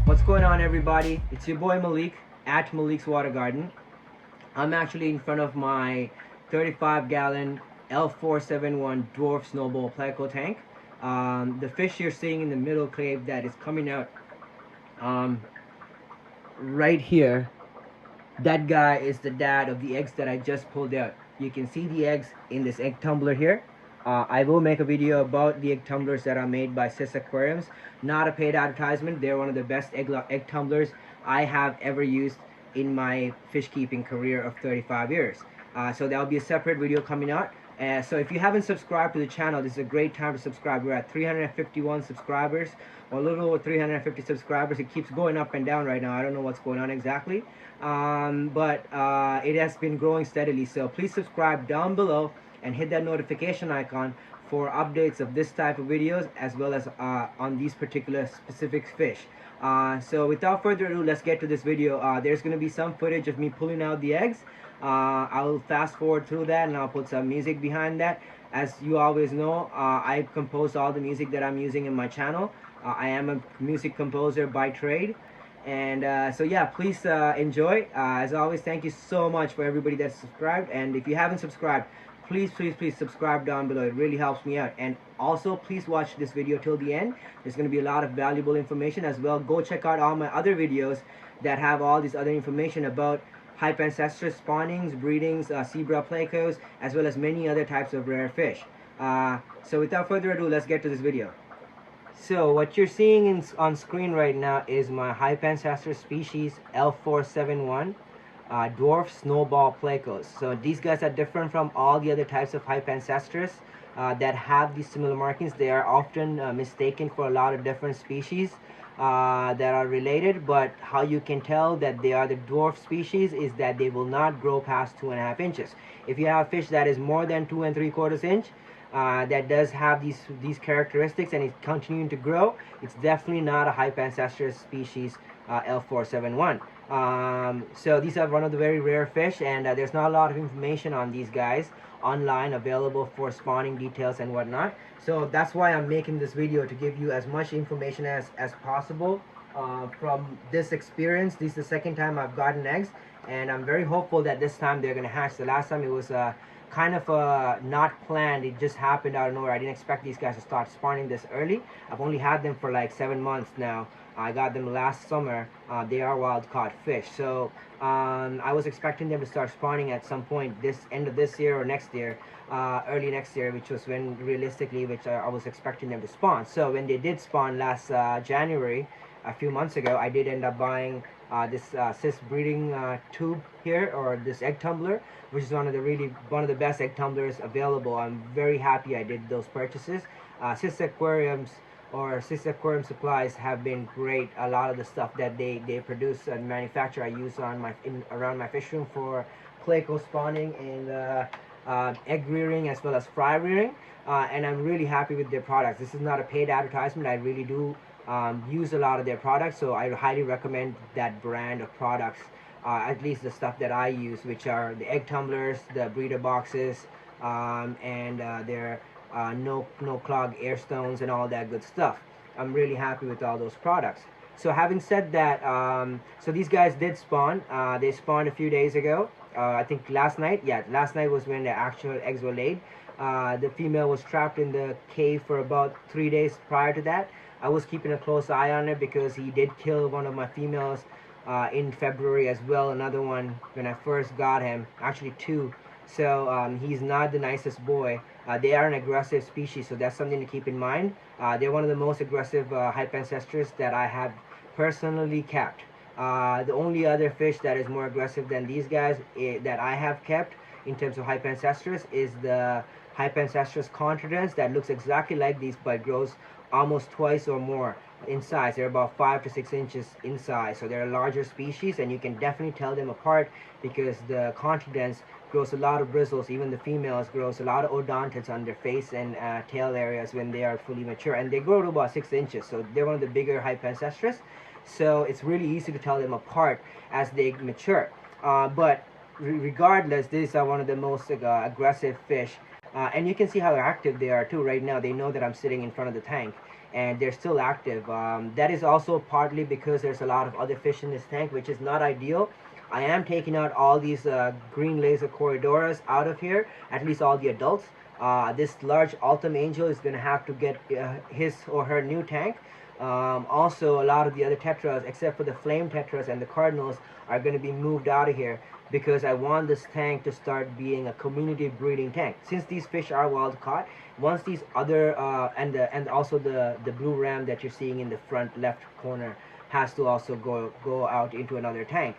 What's going on, everybody? It's your boy Malik at Malik's Water Garden. I'm actually in front of my 35-gallon L471 dwarf snowball Pleco tank. The fish you're seeing in the middle cave that is coming out right here, that guy is the dad of the eggs that I just pulled out. You can see the eggs in this egg tumbler here. I will make a video about the egg tumblers that are made by Sis Aquariums. Not a paid advertisement. They're one of the best egg tumblers I have ever used in my fish keeping career of 35 years. So that'll be a separate video coming out. So if you haven't subscribed to the channel, this is a great time to subscribe. We're at 351 subscribers, or a little over 350 subscribers. It keeps going up and down right now. I don't know what's going on exactly, but it has been growing steadily. So please subscribe down below and hit that notification icon for updates of this type of videos, as well as on these particular specific fish. So without further ado, let's get to this video. There's going to be some footage of me pulling out the eggs. I'll fast forward through that and I'll put some music behind that. As you always know, I compose all the music that I'm using in my channel. I am a music composer by trade. And so yeah, please enjoy. As always, thank you so much for everybody that's subscribed. And if you haven't subscribed, please subscribe down below. It really helps me out. And also, please watch this video till the end. There's going to be a lot of valuable information as well. Go check out all my other videos that have all this other information about Hypancistrus spawnings, breedings, zebra plecos, as well as many other types of rare fish. So without further ado, let's get to this video. So what you're seeing on screen right now is my Hypancistrus species L471 dwarf snowball plecos. So these guys are different from all the other types of Hypancistrus that have these similar markings. They are often mistaken for a lot of different species that are related, but how you can tell that they are the dwarf species is that they will not grow past 2.5 inches. If you have fish that is more than 2 3/4 inch, that does have these characteristics and is continuing to grow, it's definitely not a Hypancistrus species L471. So these are one of the very rare fish, and there's not a lot of information on these guys online available for spawning details and whatnot. So that's why I'm making this video, to give you as much information as possible from this experience. This is the second time I've gotten eggs, and I'm very hopeful that this time they're gonna hatch. The last time it was kind of not planned. It just happened out of nowhere. I didn't expect these guys to start spawning this early. I've only had them for like 7 months now. I got them last summer. They are wild caught fish, so I was expecting them to start spawning at some point this end of this year or next year, early next year, which was when realistically I was expecting them to spawn. So when they did spawn last January, a few months ago, I did end up buying this Sis breeding tube here, or this egg tumbler, which is one of the best egg tumblers available. I'm very happy I did those purchases. Sis Aquariums or Sis Aquarium Supplies have been great. A lot of the stuff that they produce and manufacture, I use on around my fish room for Pleco spawning and egg rearing, as well as fry rearing, and I'm really happy with their products. This is not a paid advertisement. I really do use a lot of their products, so I highly recommend that brand of products, at least the stuff that I use, which are the egg tumblers, the breeder boxes, and their no clog air stones and all that good stuff. I'm really happy with all those products. So having said that, so these guys did spawn. They spawned a few days ago. I think last night. Yeah, last night was when the actual eggs were laid. The female was trapped in the cave for about 3 days prior to that. I was keeping a close eye on it because he did kill one of my females in February as well. Another one when I first got him. Actually two. So he's not the nicest boy. They are an aggressive species, so that's something to keep in mind. They're one of the most aggressive Hypancistrus that I have personally kept. The only other fish that is more aggressive than these guys that I have kept in terms of Hypancistrus is the Hypancistrus contridens that looks exactly like these but grows almost twice or more in size. They're about 5 to 6 inches in size, so they're a larger species, and you can definitely tell them apart because the contridens grows a lot of bristles. Even the females grows a lot of odontids on their face and tail areas when they are fully mature, and they grow to about 6 inches, so they're one of the bigger Hypancistrus. So it's really easy to tell them apart as they mature. But regardless, these are one of the most aggressive fish. And you can see how active they are too right now. They know that I'm sitting in front of the tank and they're still active. That is also partly because there's a lot of other fish in this tank, which is not ideal. I am taking out all these green laser corridoras out of here, at least all the adults. This large Altum Angel is going to have to get his or her new tank. Also, a lot of the other tetras, except for the flame tetras and the cardinals, are going to be moved out of here because I want this tank to start being a community breeding tank. Since these fish are wild caught, once these other and also the blue ram that you're seeing in the front left corner has to also go out into another tank.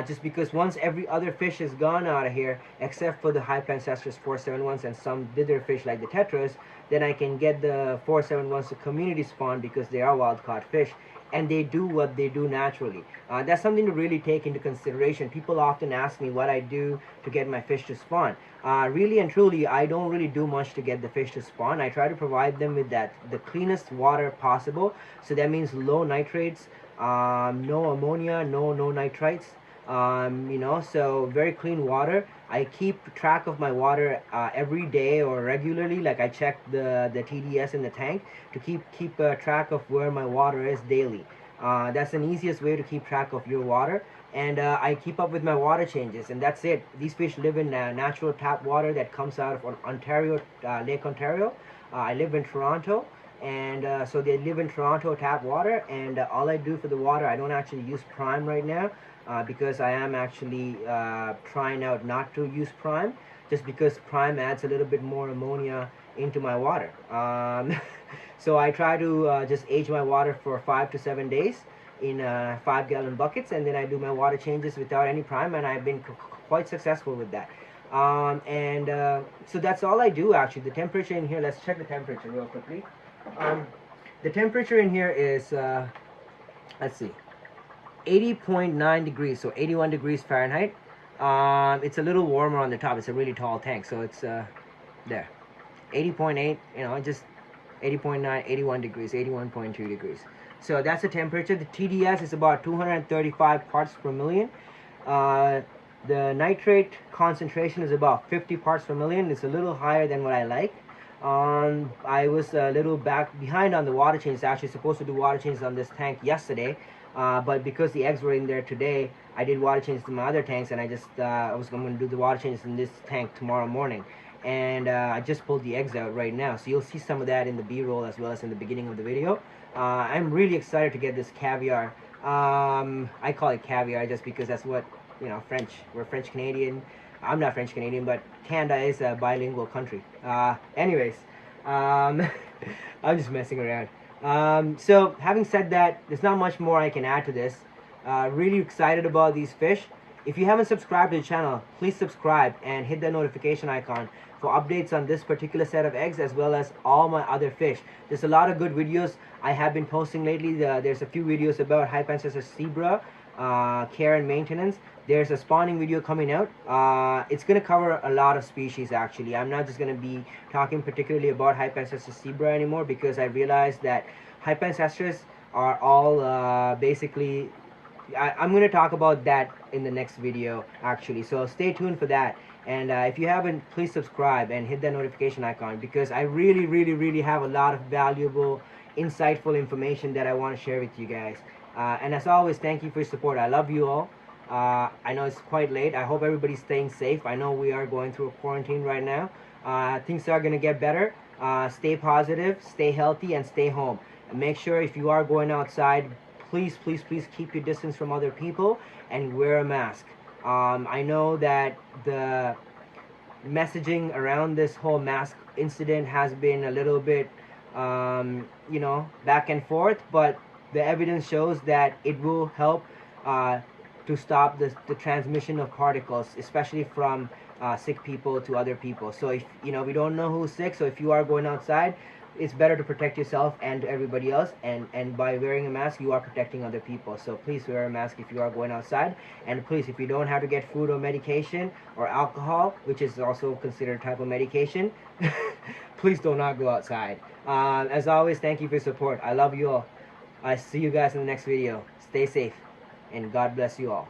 Just because once every other fish is gone out of here, except for the Hypancistrus 471s and some dither fish like the tetras, then I can get the 471s to community spawn because they are wild caught fish and they do what they do naturally. That's something to really take into consideration. People often ask me what I do to get my fish to spawn. Really and truly, I don't really do much to get the fish to spawn. I try to provide them with the cleanest water possible. So that means low nitrates, no ammonia, no nitrites. You know, so very clean water. I keep track of my water every day or regularly. Like I check the TDS in the tank to keep track of where my water is daily. That's an easiest way to keep track of your water. And I keep up with my water changes, and that's it. These fish live in natural tap water that comes out of Ontario, Lake Ontario. I live in Toronto, and so they live in Toronto tap water, and all I do for the water, I don't actually use prime right now because I am actually trying out not to use prime, just because prime adds a little bit more ammonia into my water. So I try to just age my water for 5 to 7 days in 5-gallon buckets, and then I do my water changes without any prime, and I've been quite successful with that. So that's all I do actually. The temperature in here, let's check the temperature real quickly. The temperature in here is, let's see, 80.9 degrees, so 81 degrees Fahrenheit. It's a little warmer on the top. It's a really tall tank, so it's there. 80.8, you know, just 80.9, 81 degrees, 81.2 degrees. So that's the temperature. The TDS is about 235 parts per million. The nitrate concentration is about 50 parts per million. It's a little higher than what I like. I was a little behind on the water changes. Actually supposed to do water changes on this tank yesterday, but because the eggs were in there today, I did water changes to my other tanks, and I was going to do the water changes in this tank tomorrow morning. And I just pulled the eggs out right now, so you'll see some of that in the B-roll as well as in the beginning of the video. I'm really excited to get this caviar. I call it caviar just because that's what, you know, we're French Canadian. I'm not French Canadian, but Canada is a bilingual country. Anyways, I'm just messing around. So having said that, there's not much more I can add to this. Really excited about these fish. If you haven't subscribed to the channel, please subscribe and hit the notification icon for updates on this particular set of eggs as well as all my other fish. There's a lot of good videos I have been posting lately. There's a few videos about Hypancistrus zebra, care and maintenance. There's a spawning video coming out. It's going to cover a lot of species actually. I'm not just going to be talking particularly about Hypancistrus zebra anymore because I realized that Hypancistrus are all basically... I'm going to talk about that in the next video actually, so stay tuned for that. And if you haven't, please subscribe and hit that notification icon because I really have a lot of valuable, insightful information that I want to share with you guys. And as always, thank you for your support. I love you all. I know it's quite late. I hope everybody's staying safe. I know we are going through a quarantine right now. Things are going to get better. Stay positive, stay healthy, and stay home. And make sure if you are going outside, please, please, please keep your distance from other people and wear a mask. I know that the messaging around this whole mask incident has been a little bit, back and forth, but the evidence shows that it will help to stop the transmission of particles, especially from sick people to other people. So if we don't know who's sick, so if you are going outside, it's better to protect yourself and everybody else, and by wearing a mask you are protecting other people. So please wear a mask if you are going outside, and please, if you don't have to get food or medication or alcohol, which is also considered a type of medication, please do not go outside. As always, thank you for your support. I love you all. I see you guys in the next video. Stay safe and God bless you all.